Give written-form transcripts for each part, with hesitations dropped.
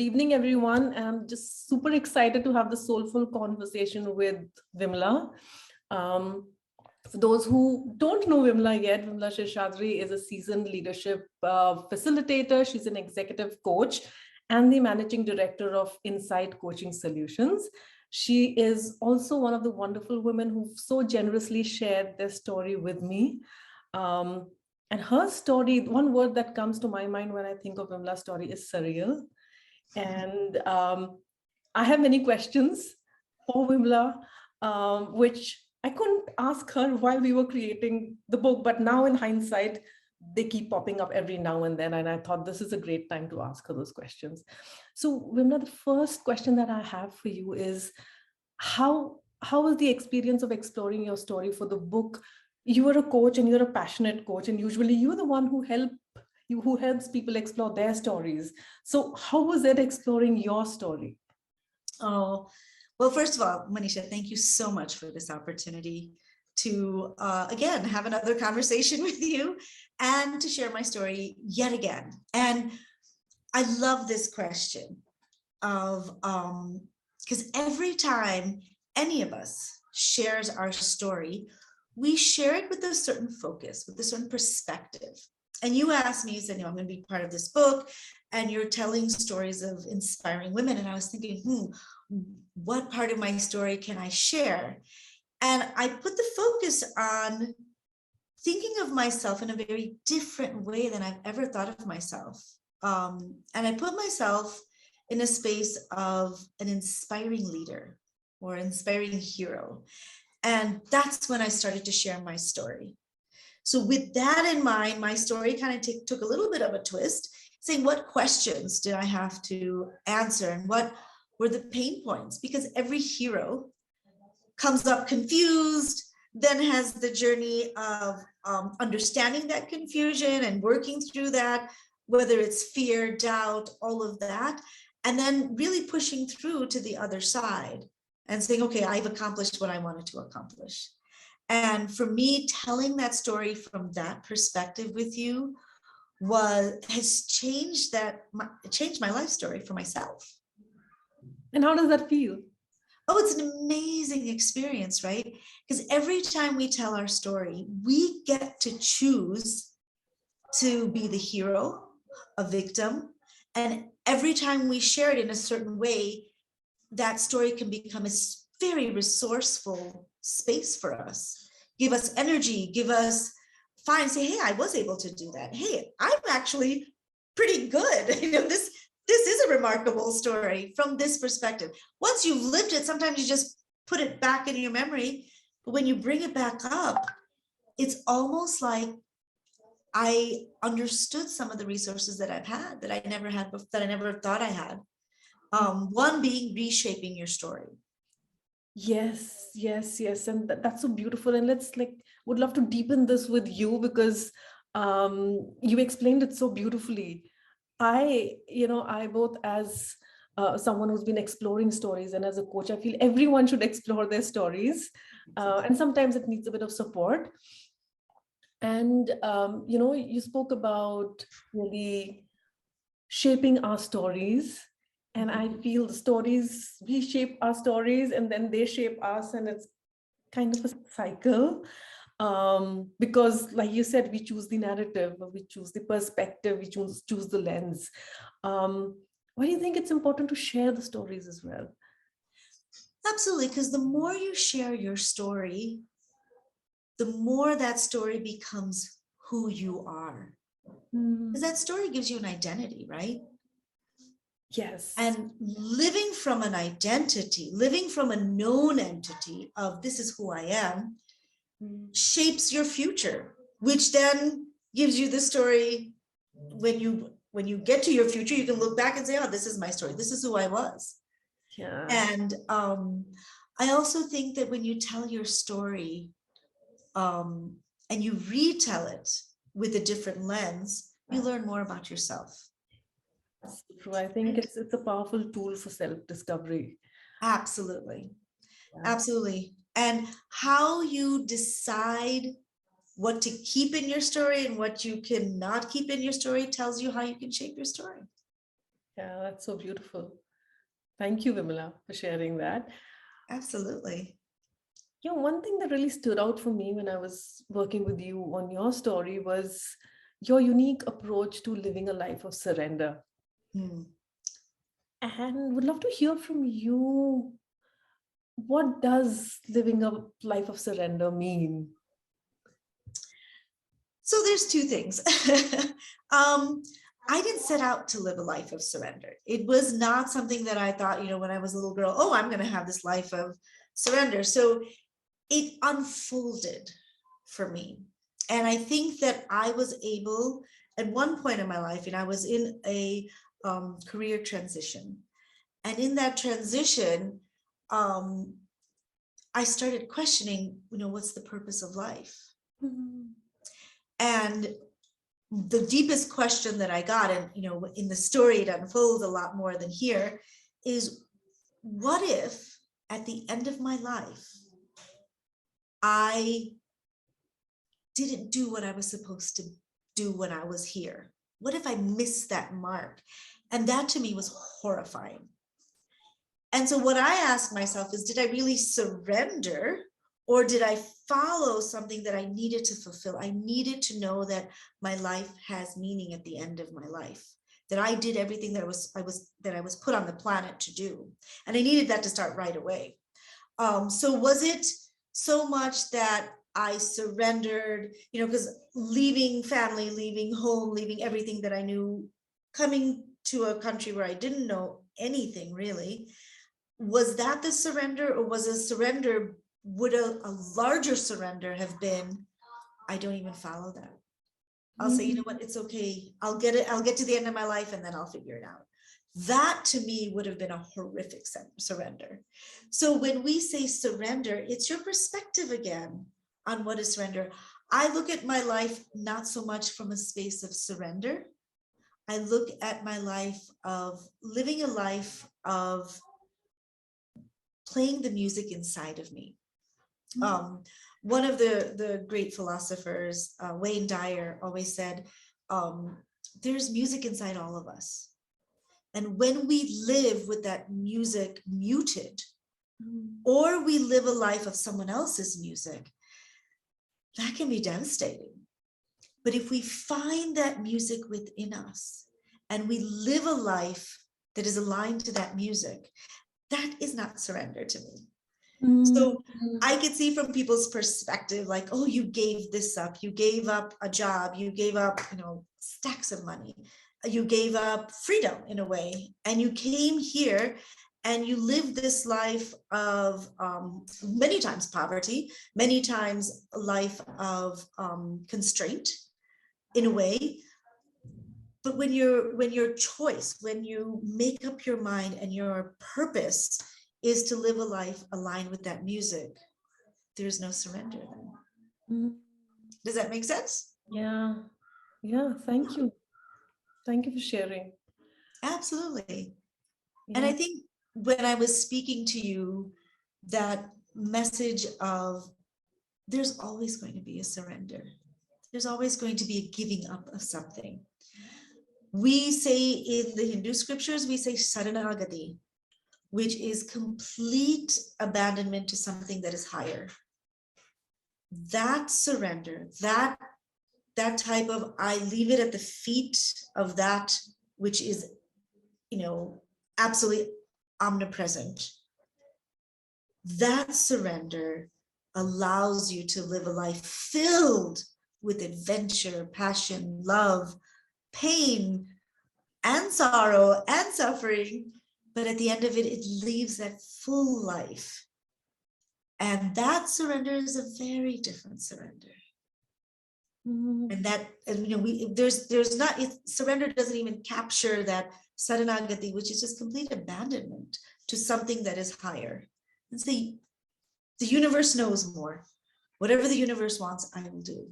Good evening, everyone. I'm just super excited to have the soulful conversation with Vimala. For those who don't know Vimala yet, Vimala Seshadri is a seasoned leadership facilitator. She's an executive coach and the managing director of Insight Coaching Solutions. She is also one of the wonderful women who've so generously shared their story with me. And her story, one word that comes to my mind when I think of Vimala's story is surreal. And I have many questions for Vimala, which I couldn't ask her while we were creating the book, but now in hindsight, they keep popping up every now and then. And I thought this is a great time to ask her those questions. So Vimala, the first question that I have for you is, how was the experience of exploring your story for the book? You are a coach and you're a passionate coach, and usually you're the one who helps people explore their stories. So how was it exploring your story? Oh, well, first of all, Manisha, thank you so much for this opportunity to, again, have another conversation with you and to share my story yet again. And I love this question of, because every time any of us shares our story, we share it with a certain focus, with a certain perspective. And you asked me, you said, I'm going to be part of this book and you're telling stories of inspiring women. And I was thinking, what part of my story can I share? And I put the focus on thinking of myself in a very different way than I've ever thought of myself. And I put myself in a space of an inspiring leader or inspiring hero. And that's when I started to share my story. So with that in mind, my story kind of took a little bit of a twist, saying what questions did I have to answer and what were the pain points? Because every hero comes up confused, then has the journey of understanding that confusion and working through that, whether it's fear, doubt, all of that, and then really pushing through to the other side and saying, okay, I've accomplished what I wanted to accomplish. And for me, telling that story from that perspective with you has changed my life story for myself. And how does that feel? Oh, it's an amazing experience, right? Because every time we tell our story, we get to choose to be the hero, a victim. And every time we share it in a certain way, that story can become a very resourceful space for us. Give us energy, say, hey, I was able to do that. Hey, I'm actually pretty good. This is a remarkable story from this perspective. Once you've lived it, sometimes you just put it back in your memory. But when you bring it back up, it's almost like I understood some of the resources that I've had that I never thought I had. One being reshaping your story. Yes. And that's so beautiful. And would love to deepen this with you because you explained it so beautifully. I both as someone who's been exploring stories and as a coach, I feel everyone should explore their stories. And sometimes it needs a bit of support. And, you spoke about really shaping our stories. And I feel the stories, we shape our stories and then they shape us, and it's kind of a cycle. Because like you said, we choose the narrative, we choose the perspective, we choose the lens. Why do you think it's important to share the stories as well? Absolutely, because the more you share your story, the more that story becomes who you are. Because that story gives you an identity, right? Yes. And living from an identity, living from a known entity of this is who I am, shapes your future, which then gives you the story. When you get to your future, you can look back and say, oh, this is my story. This is who I was. Yeah. And I also think that when you tell your story and you retell it with a different lens, you learn more about yourself. That's true. I think it's a powerful tool for self-discovery. Absolutely. Yeah. Absolutely. And how you decide what to keep in your story and what you cannot keep in your story tells you how you can shape your story. Yeah, that's so beautiful. Thank you, Vimala, for sharing that. Absolutely. You know, one thing that really stood out for me when I was working with you on your story was your unique approach to living a life of surrender. Hmm. And would love to hear from you, what does living a life of surrender mean? So there's two things. I didn't set out to live a life of surrender. It was not something that I thought, when I was a little girl, oh, I'm going to have this life of surrender. So it unfolded for me. And I think that I was able, at one point in my life, and I was in a career transition. And in that transition, I started questioning, what's the purpose of life? Mhm. And the deepest question that I got, and in the story it unfolds a lot more than here, is what if at the end of my life I didn't do what I was supposed to do when I was here? What if I missed that mark? And that to me was horrifying. And so what I asked myself is, did I really surrender, or did I follow something that I needed to fulfill? I needed to know that my life has meaning at the end of my life, that I did everything that I was put on the planet to do. And I needed that to start right away. So was it so much that I surrendered, because leaving family, leaving home, leaving everything that I knew, coming to a country where I didn't know anything really, was that the surrender, or was a surrender, would a larger surrender have been, I don't even follow that. I'll say, you know what, it's okay. I'll get to the end of my life and then I'll figure it out. That to me would have been a horrific surrender. So when we say surrender, it's your perspective again on what is surrender. I look at my life not so much from a space of surrender. I look at my life of living a life of playing the music inside of me. One of the great philosophers, Wayne Dyer, always said, there's music inside all of us. And when we live with that music muted, or we live a life of someone else's music, that can be devastating. But if we find that music within us and we live a life that is aligned to that music, that is not surrender to me. So I could see from people's perspective, like, oh, you gave this up, you gave up a job, you gave up, stacks of money, you gave up freedom in a way, and you came here and you lived this life of many times poverty, many times a life of constraint in a way. But when your choice, when you make up your mind and your purpose is to live a life aligned with that music, there's no surrender then. Does that make sense? Yeah. Yeah. Thank you. Thank you for sharing. Absolutely. Yeah. And I think when I was speaking to you, that message of there's always going to be a surrender. There's always going to be a giving up of something. We say in the Hindu scriptures, we say Saranagati, which is complete abandonment to something that is higher. That surrender, that type of, I leave it at the feet of that which is, absolutely omnipresent. That surrender allows you to live a life filled with adventure, passion, love, pain, and sorrow and suffering. But at the end of it, it leaves that full life. And that surrender is a very different surrender. And that, there's not, surrender doesn't even capture that saranagati, which is just complete abandonment to something that is higher. And see, the universe knows more. Whatever the universe wants, I will do.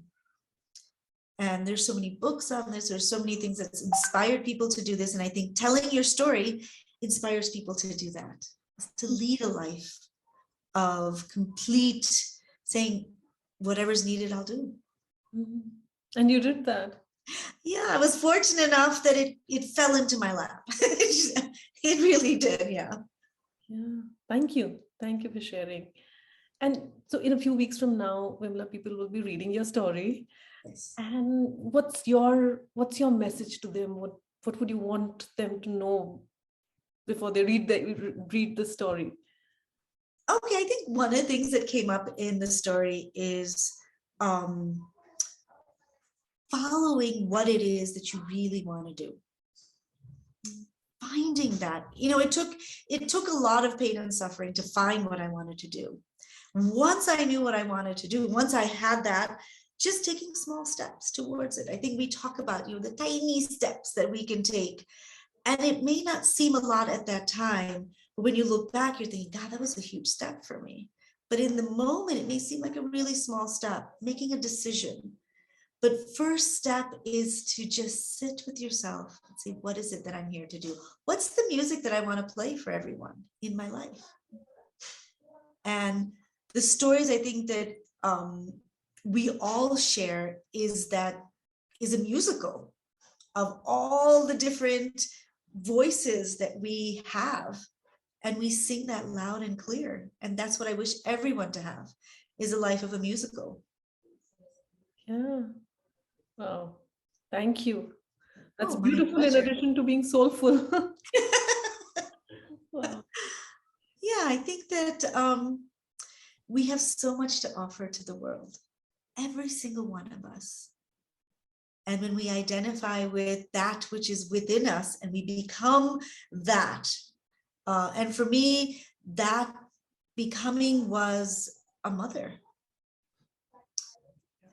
And there's so many books on this. There's so many things that's inspired people to do this. And I think telling your story inspires people to do that, to lead a life of complete saying, whatever's needed, I'll do. And you did that. Yeah, I was fortunate enough that it fell into my lap. It really did, yeah. Yeah, thank you. Thank you for sharing. And so in a few weeks from now, Vimla, people will be reading your story. Yes. And what's your message to them? What would you want them to know before they read the story? Okay, I think one of the things that came up in the story is following what it is that you really want to do. Finding that, it took a lot of pain and suffering to find what I wanted to do. Once I knew what I wanted to do, once I had that, just taking small steps towards it. I think we talk about, the tiny steps that we can take. And it may not seem a lot at that time, but when you look back, you're thinking, God, that was a huge step for me. But in the moment, it may seem like a really small step, making a decision. But first step is to just sit with yourself and say, what is it that I'm here to do? What's the music that I want to play for everyone in my life? And the stories I think that we all share is a musical of all the different voices that we have, and we sing that loud and clear. And that's what I wish everyone to have, is a life of a musical. Yeah. Wow. Thank you. That's Oh, my beautiful in pleasure. addition to being soulful. Wow. Yeah, I think that we have so much to offer to the world, every single one of us. And when we identify with that which is within us and we become that, and for me, that becoming was a mother.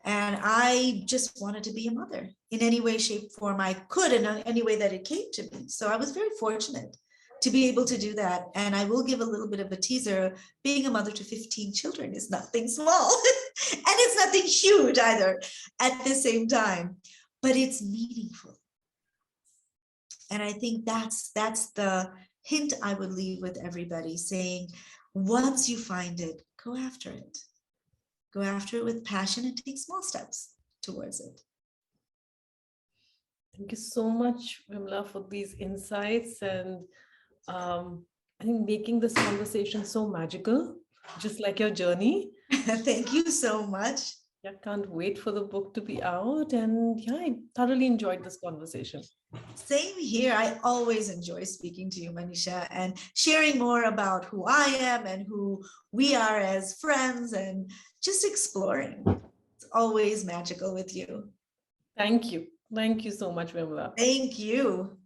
And I just wanted to be a mother in any way, shape, form I could, in any way that it came to me. So I was very fortunate to be able to do that. And I will give a little bit of a teaser. Being a mother to 15 children is nothing small. And it's nothing huge either at the same time, but it's meaningful. And I think that's the hint I would leave with everybody, saying, once you find it, go after it. Go after it with passion and take small steps towards it. Thank you so much, Vimla, for these insights, and I think making this conversation so magical, just like your journey. Thank you so much. Yeah, can't wait for the book to be out. And yeah, I thoroughly enjoyed this conversation. Same here. I always enjoy speaking to you, Manisha, and sharing more about who I am and who we are as friends, and just exploring. It's always magical with you. Thank you. Thank you so much, Vimla. Thank you.